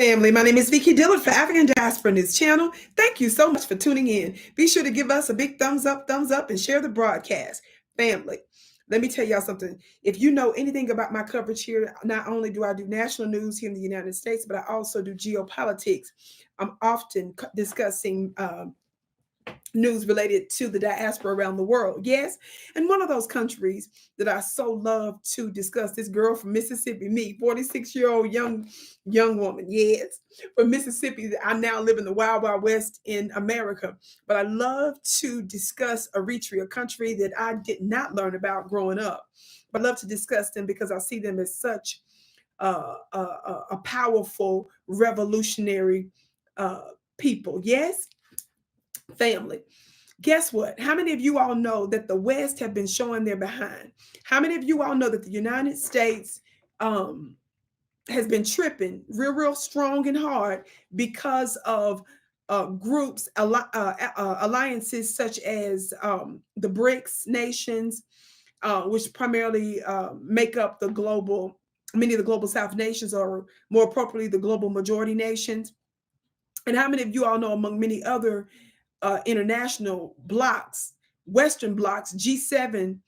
family. My name is Vicki Dillard for African Diaspora News Channel. Thank you so much for tuning in. Be sure to give us a big thumbs up, and share the broadcast. Family, let me tell y'all something. If you know anything about my coverage here, not only do I do national news here in the United States, but I also do geopolitics. I'm often discussing news related to the diaspora around the world. Yes. And one of those countries that I so love to discuss, this girl from Mississippi, me, 46-year-old young woman. Yes. From Mississippi. I now live in the wild, wild west in America. But I love to discuss Eritrea, a country that I did not learn about growing up. But I love to discuss them because I see them as such a powerful, revolutionary people. Yes. Family, guess what? How many of you all know that the West have been showing their behind? How many of you all know that the United States has been tripping real strong and hard because of groups, alliances such as the BRICS nations, which primarily make up many of the global South nations, or more appropriately, the global majority nations? And how many of you all know, among many other international blocks, Western blocks, G7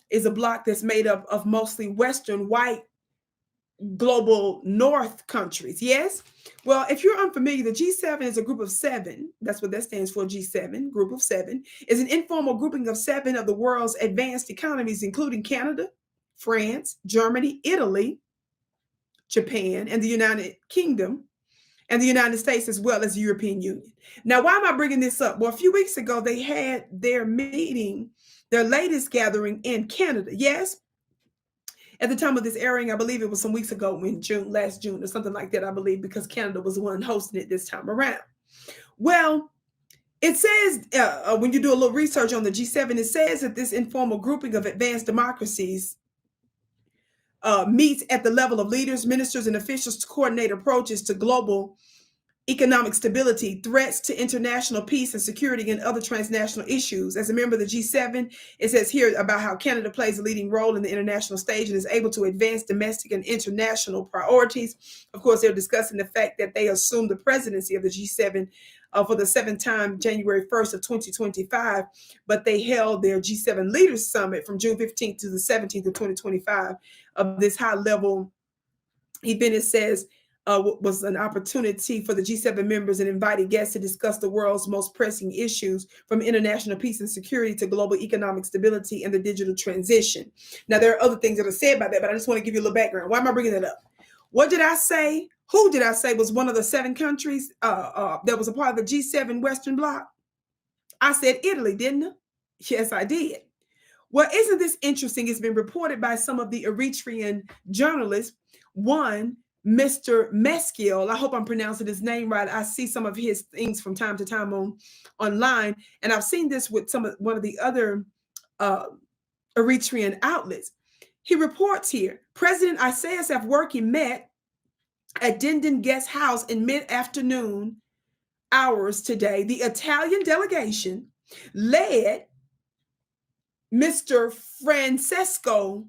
is a block that's made up of mostly Western white global North countries. Yes. Well, if you're unfamiliar, the G7 is a group of seven. That's what that stands for. G7, group of seven, is an informal grouping of seven of the world's advanced economies, including Canada, France, Germany, Italy, Japan, and the United Kingdom, and the United States, as well as the European Union. Now, why am I bringing this up? Well, a few weeks ago, they had their meeting, their latest gathering in Canada. Yes. At the time of this airing, I believe it was some weeks ago in June, last June or something like that, I believe, because Canada was the one hosting it this time around. Well, it says, when you do a little research on the G7, it says that this informal grouping of advanced democracies meets at the level of leaders, ministers, and officials to coordinate approaches to global economic stability, threats to international peace and security, and other transnational issues. As a member of the G7, it says here about how Canada plays a leading role in the international stage and is able to advance domestic and international priorities. Of course, they're discussing the fact that they assumed the presidency of the G7 for the seventh time, January 1st of 2025, but they held their G7 Leaders Summit from June 15th to the 17th of 2025 of this high-level event. It says was an opportunity for the G7 members and invited guests to discuss the world's most pressing issues, from international peace and security to global economic stability and the digital transition. Now, there are other things that are said by that, but I just want to give you a little background. Why am I bringing that up? What did I say? Who did I say was one of the seven countries that was a part of the G7 Western Bloc? I said Italy, didn't I? Yes, I did. Well, isn't this interesting? It's been reported by some of the Eritrean journalists. One, Mr. Meskiel, I hope I'm pronouncing his name right. I see some of his things from time to time online, and I've seen this with one of the other Eritrean outlets. He reports here, President Isaias Afwerki met at Dindin Guest House in mid-afternoon hours today. The Italian delegation, led Mr. Francesco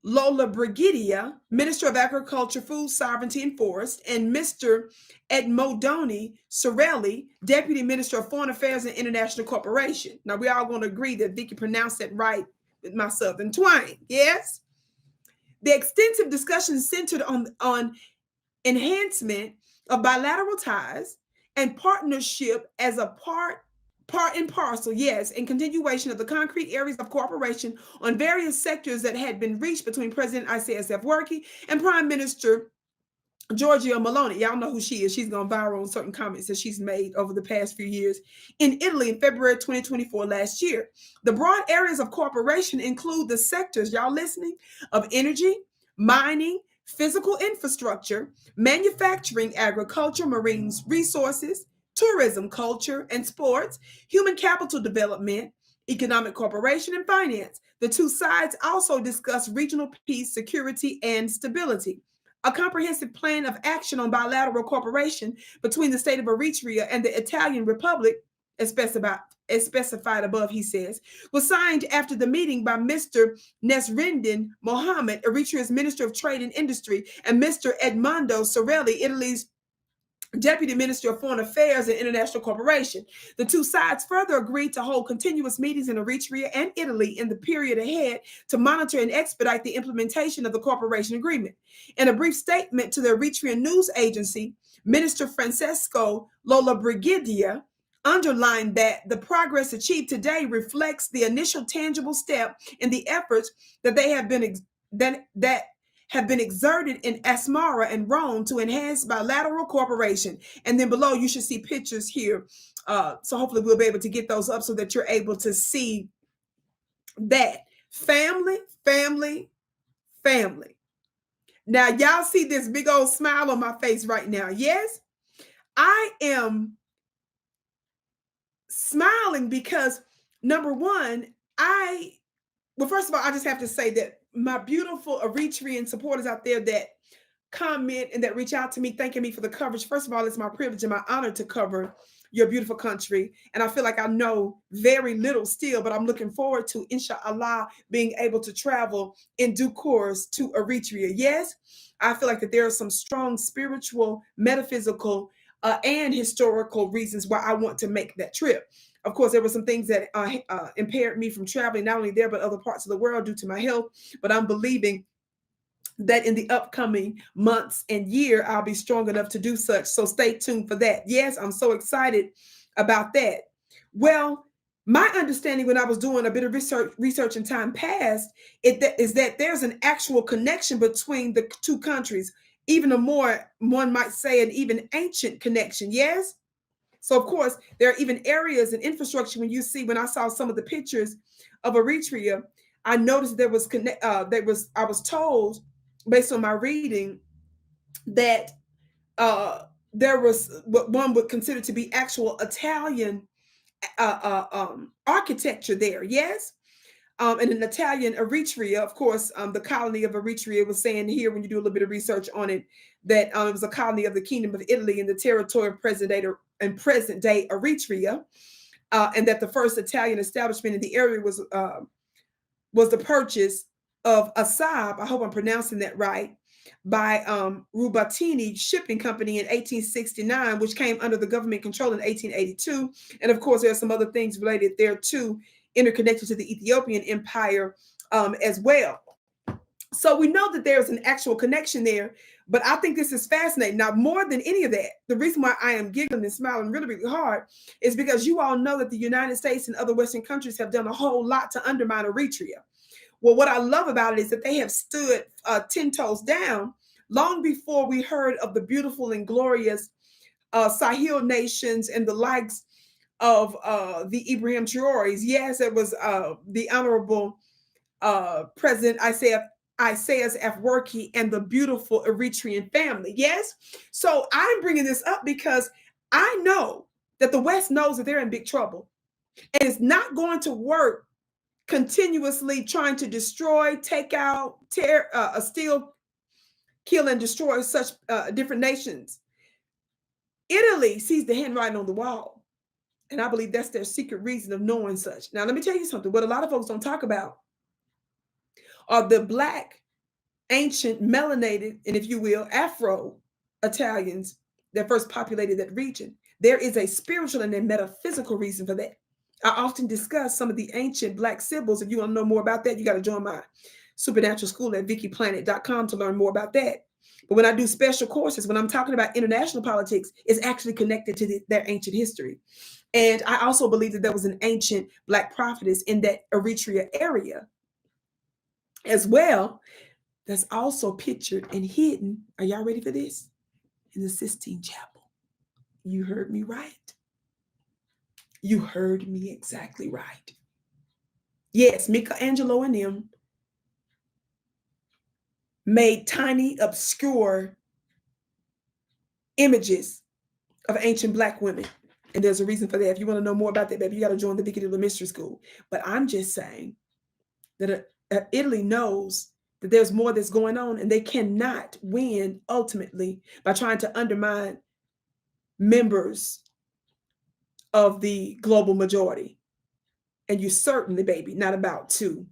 Lollobrigida, Minister of Agriculture, Food Sovereignty and Forest, and Mr. Edmondoni Sorelli, Deputy Minister of Foreign Affairs and International Cooperation. Now, we all going to agree that Vicki pronounced that right with my Southern twang. Yes? The extensive discussion centered on enhancement of bilateral ties and partnership as a part and parcel, yes, and continuation of the concrete areas of cooperation on various sectors that had been reached between President Isaias Afwerki and Prime Minister Giorgia Meloni. Y'all know who she is. She's gone viral on certain comments that she's made over the past few years in Italy in February 2024 last year. The broad areas of cooperation include the sectors, y'all listening, of energy, mining, physical infrastructure, manufacturing, agriculture, marine resources, tourism, culture, and sports, human capital development, economic cooperation, and finance. The two sides also discuss regional peace, security, and stability. A comprehensive plan of action on bilateral cooperation between the state of Eritrea and the Italian Republic, as specified above, he says, was signed after the meeting by Mr. Nesrinden Mohammed, Eritrea's Minister of Trade and Industry, and Mr. Edmondo Sorelli, Italy's Deputy Minister of Foreign Affairs and International Cooperation. The two sides further agreed to hold continuous meetings in Eritrea and Italy in the period ahead to monitor and expedite the implementation of the cooperation agreement. In a brief statement to the Eritrean news agency, Minister Francesco Lollobrigida underlined that the progress achieved today reflects the initial tangible step in the efforts that they have been that have been exerted in Asmara and Rome to enhance bilateral cooperation. And then below, you should see pictures here. So hopefully we'll be able to get those up so that you're able to see that. Family, family, family. Now, y'all see this big old smile on my face right now. Yes, I am smiling because, number one, well, first of all, I just have to say that my beautiful Eritrean supporters out there that comment and that reach out to me, thanking me for the coverage. First of all, it's my privilege and my honor to cover your beautiful country. And I feel like I know very little still, but I'm looking forward to, inshallah, being able to travel in due course to Eritrea. Yes, I feel like that there are some strong spiritual, metaphysical, and historical reasons why I want to make that trip. Of course, there were some things that impaired me from traveling, not only there, but other parts of the world due to my health. But I'm believing that in the upcoming months and year, I'll be strong enough to do such. So stay tuned for that. Yes, I'm so excited about that. Well, my understanding when I was doing a bit of research in time past is that there's an actual connection between the two countries, even a more, one might say, an even ancient connection. Yes. So of course, there are even areas and infrastructure when I saw some of the pictures of Eritrea, I noticed I was told based on my reading that there was what one would consider to be actual Italian architecture there. Yes. And in Italian Eritrea, of course, the colony of Eritrea was saying here, when you do a little bit of research on it, that it was a colony of the Kingdom of Italy in the territory of present day Eritrea, and that the first Italian establishment in the area was the purchase of Asab, I hope I'm pronouncing that right, by Rubatini Shipping Company in 1869, which came under the government control in 1882. And of course, there are some other things related there too, interconnected to the Ethiopian Empire as well. So we know that there's an actual connection there, but I think this is fascinating. Now, more than any of that, the reason why I am giggling and smiling really, really hard is because you all know that the United States and other Western countries have done a whole lot to undermine Eritrea. Well, what I love about it is that they have stood 10 toes down long before we heard of the beautiful and glorious Sahel nations and the likes of the Ibrahim Traore's. Yes, it was the Honorable President Isaias Afwerki and the beautiful Eritrean family. Yes. So I'm bringing this up because I know that the West knows that they're in big trouble and it's not going to work continuously trying to destroy, take out, steal, kill, and destroy such different nations. Italy sees the handwriting on the wall. And I believe that's their secret reason of knowing such. Now, let me tell you something. What a lot of folks don't talk about are the Black, ancient, melanated, and if you will, Afro-Italians that first populated that region. There is a spiritual and a metaphysical reason for that. I often discuss some of the ancient Black symbols. If you want to know more about that, you got to join my supernatural school at vickyplanet.com to learn more about that. But when I do special courses, when I'm talking about international politics, it's actually connected to their ancient history. And I also believe that there was an ancient Black prophetess in that Eritrea area as well. That's also pictured and hidden. Are y'all ready for this? In the Sistine Chapel. You heard me right. You heard me exactly right. Yes, Michelangelo and them made tiny, obscure images of ancient Black women. And there's a reason for that. If you want to know more about that, baby, you got to join the Vicki Dillard Mystery School. But I'm just saying that Italy knows that there's more that's going on, and they cannot win ultimately by trying to undermine members of the global majority. And you certainly, baby, not about to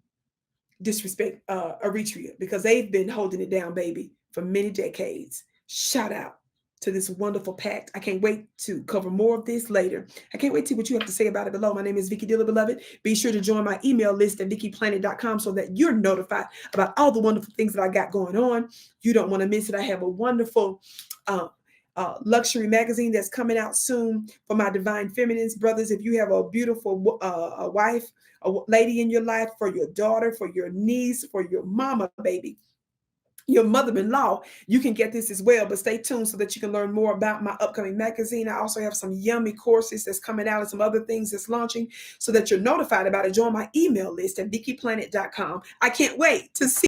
disrespect Eritrea, because they've been holding it down, baby, for many decades. Shout out to this wonderful pact. I can't wait to cover more of this later. I can't wait to see what you have to say about it below. My name is Vicki Dillard, beloved. Be sure to join my email list at vickiplanet.com so that you're notified about all the wonderful things that I got going on. You don't want to miss it. I have a wonderful luxury magazine that's coming out soon for my divine feminines. Brothers, if you have a beautiful a wife, a lady in your life, for your daughter, for your niece, for your mama, baby, your mother-in-law, you can get this as well. But stay tuned so that you can learn more about my upcoming magazine. I also have some yummy courses that's coming out and some other things that's launching so that you're notified about it. Join my email list at vickiplanet.com. I can't wait to see